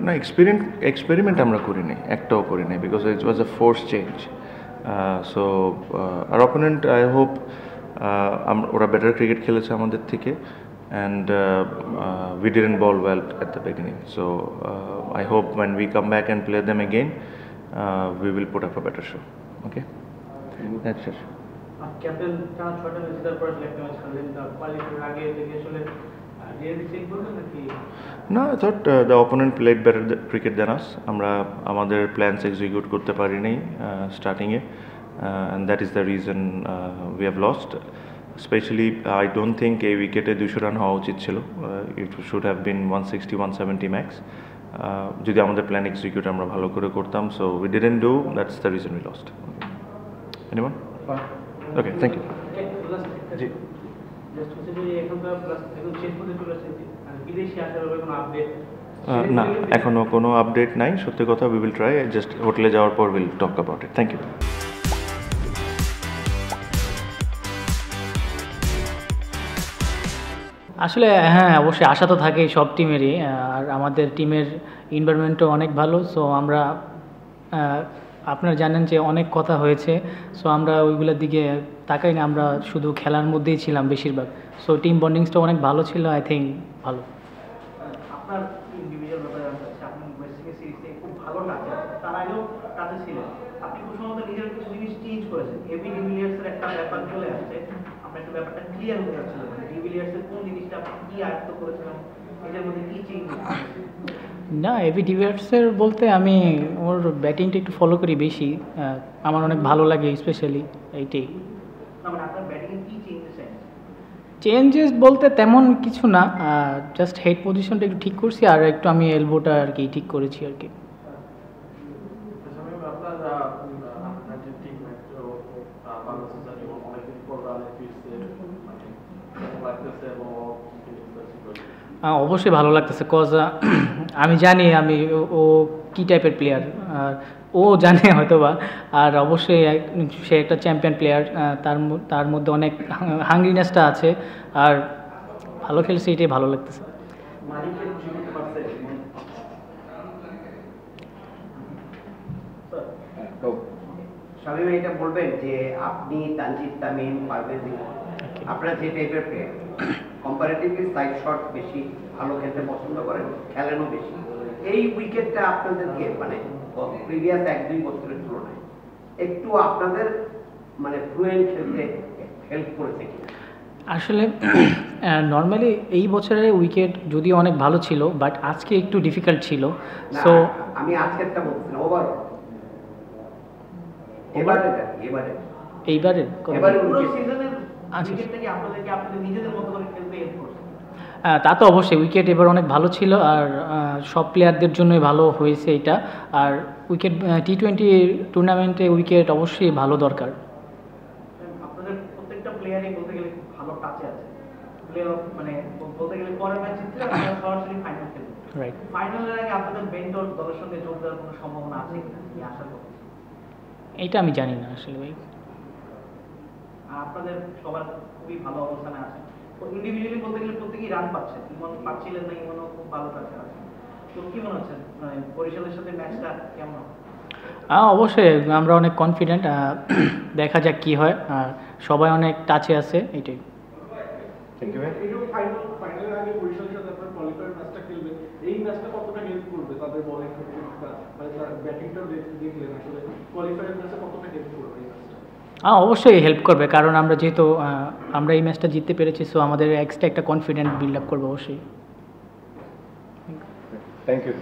না, এক্সপেরিমেন্ট আমরা করি নাই, একটাও করি নাই, because it was a force change. So আর অপোনেন্ট, আই হোপ ওরা বেটার ক্রিকেট খেলেছে আমাদের থেকে, and we didn't bowl well at the beginning. So I hope when we come back and play them again, we will put up a better show. Okay? That's it. Captain টানা 6টা match জেতার পর একটা match খেললেন, তার qualifier আগে থেকে আসলে really check করবেন নাকি? No, I thought the opponent played better cricket than us. আমরা আমাদের প্ল্যানস এক্সিকিউট করতে পারিনি স্টার্টিংয়ে, and that is the reason we have lost. Especially, I don't think এই উইকেটে 200 রান হওয়া উচিত ছিল। It should have been 160, 170 max. যদি আমাদের প্ল্যান এক্সিকিউট আমরা ভালো করে করতাম, so we didn't do. That's the reason we lost. Anyone? Okay, thank you. G, just হচ্ছে যে এখন তো প্লাস এখন শেষ পর্যন্ত চলে আসছে, আর বিদেশি আসার ব্যাপারে কোনো আপডেট? না, এখনো কোনো আপডেট নাই, সত্যি কথা। we will try, just হোটেলে যাওয়ার পর we'll talk about it. Thank you. আসলে হ্যাঁ, অবশ্যই আশা তো থাকেই সব টিমেরই, আর আমাদের টিমের এনভায়রনমেন্টও অনেক ভালো। সো আমরা আপনারা জানেন যে অনেক কথা হয়েছে, সো আমরা ওইগুলোর দিকে তাকাই না, আমরা শুধু খেলার মধ্যেই ছিলাম বেশিরভাগ। সো টিম বন্ডিংসটা অনেক ভালো ছিল, আই থিঙ্ক ভালো। আপনার ইন্ডিভিজুয়াল ব্যাপারে জানতে চাচ্ছি, আপনি ওয়েস্ট ইন্ডিজ সিরিজে খুব ভালো টাচে আছেন, তার আগেও টাচে ছিলেন। আপনি খুব সম্ভবত নিজের কিছু জিনিস চেঞ্জ করেছেন। এবি ডিভিলিয়ার্সের একটা ব্যাপার চলে আসছে, আপনি একটু ব্যাপারটা ক্লিয়ার হতে চাচ্ছিলেন, ডিভিলিয়ার্সের কোন জিনিসটা আপনি কি আয়ত্ত করেছিলেন, নিজের মধ্যে কি চেঞ্জ করেছেন? না, এবি ডিভিলিয়ার্সের বলতে আমি ওর ব্যাটিংটা একটু ফলো করি বেশি, আমার অনেক ভালো লাগে স্পেশালি, এইটাই। মানে আপনার ব্যাটিংয়ে কি চেঞ্জেস আছে? চেঞ্জেস বলতে তেমন কিছু না, জাস্ট হেড পজিশনটা একটু ঠিক করছি, আর একটু আমি এলবোটা আর কি ঠিক করেছি আর কি। অবশ্যই ভালো লাগতেছে, কজ আমি জানি ও কী টাইপের প্লেয়ার, আর ও জানে হয়তোবা, আর অবশ্যই সে একটা চ্যাম্পিয়ন প্লেয়ার, তার মধ্যে অনেক হাঙ্গ্রিনেসটা আছে, আর ভালো খেলছে, এটাই ভালো লাগতেছে। শামীম, এটা বলবেন যে আপনি, তানজিদ তামিম, পারভেজ, আপনারা যে টাইপের প্লেয়ার, কম্পারেটিভলি সাইড শট বেশি ভালো খেলতে পছন্দ করেন, খেলেনও বেশি, এই উইকেটটা আপনাদেরকে মানে প্রিভিয়াস 1-2 বছরের তুলনায় একটু আপনাদের মানে ফ্লুয়েন্ট খেলতে হেল্প করেছে কিনা? আসলে নর্মালি এই বছরের উইকেট যদিও অনেক ভালো ছিল, বাট আজকে একটু ডিফিকাল্ট ছিল। সো আমি আজকেরটা বলছি না, ওভারঅল এইবারে পুরো সিজনের উইকেটটা কি আপনাদেরকে আপনাদের নিজেদের মতো করে খেলতে হেল্প করছে? তা তো অবশ্যই, উইকেট এবার অনেক ভালো ছিল, আর সব প্লেয়ারদের জন্যই ভালো হয়েছে এটা। আর উইকেট টি-20 টুর্নামেন্টে উইকেট অবশ্যই ভালো দরকার। আপনাদের প্রত্যেকটা প্লেয়ারই বলতে গেলে খুব ভালো টাচে আছে, প্লেয়ার মানে বলতে গেলে পরের ম্যাচ জিতলে আপনারা সরাসরি ফাইনাল খেলবেন। রাইট, ফাইনালের আগে আপনাদের বেন্টর দলের সঙ্গে যোগ দেওয়ার কোনো সম্ভাবনা আছে কিনা, কি আশা করছেন? এইটা আমি জানি না আসলে ভাই। আপনাদের সবার খুবই ভালো অবস্থানে আছে, তো ইন্ডিভিজুয়ালি বলতে গেলে প্রত্যেকেই রান পাচ্ছে, ইমন পাচ্ছিলেন না, ইমনও খুব ভালো কাছে আছে। তো কি মনে হচ্ছে মানে বরিশালের সাথে ম্যাচটা কেমন? অবশ্যই আমরা অনেক কনফিডেন্ট, দেখা যাক কি হয়, সবাই অনেক টাচে আছে, এইটাই। Thank you. ফাইনালের আগে বরিশালের সাথে আপনারা কোয়ালিফায়ার ম্যাচটা খেলবেন, এই ম্যাচটা কতটা হেল্প করবে তাদের বলিং মানে তার ব্যাটিংটাও দেখলেন, আসলে কোয়ালিফায়ার ম্যাচে কতটা হেল্প করবে এই ম্যাচটা? অবশ্যই হেল্প করবে, কারণ আমরা যেহেতু আমরা এই ম্যাচটা জিততে পেরেছি, সো আমাদের এক্সট্রা একটা কনফিডেন্ট বিল্ড আপ করবে অবশ্যই। Thank you.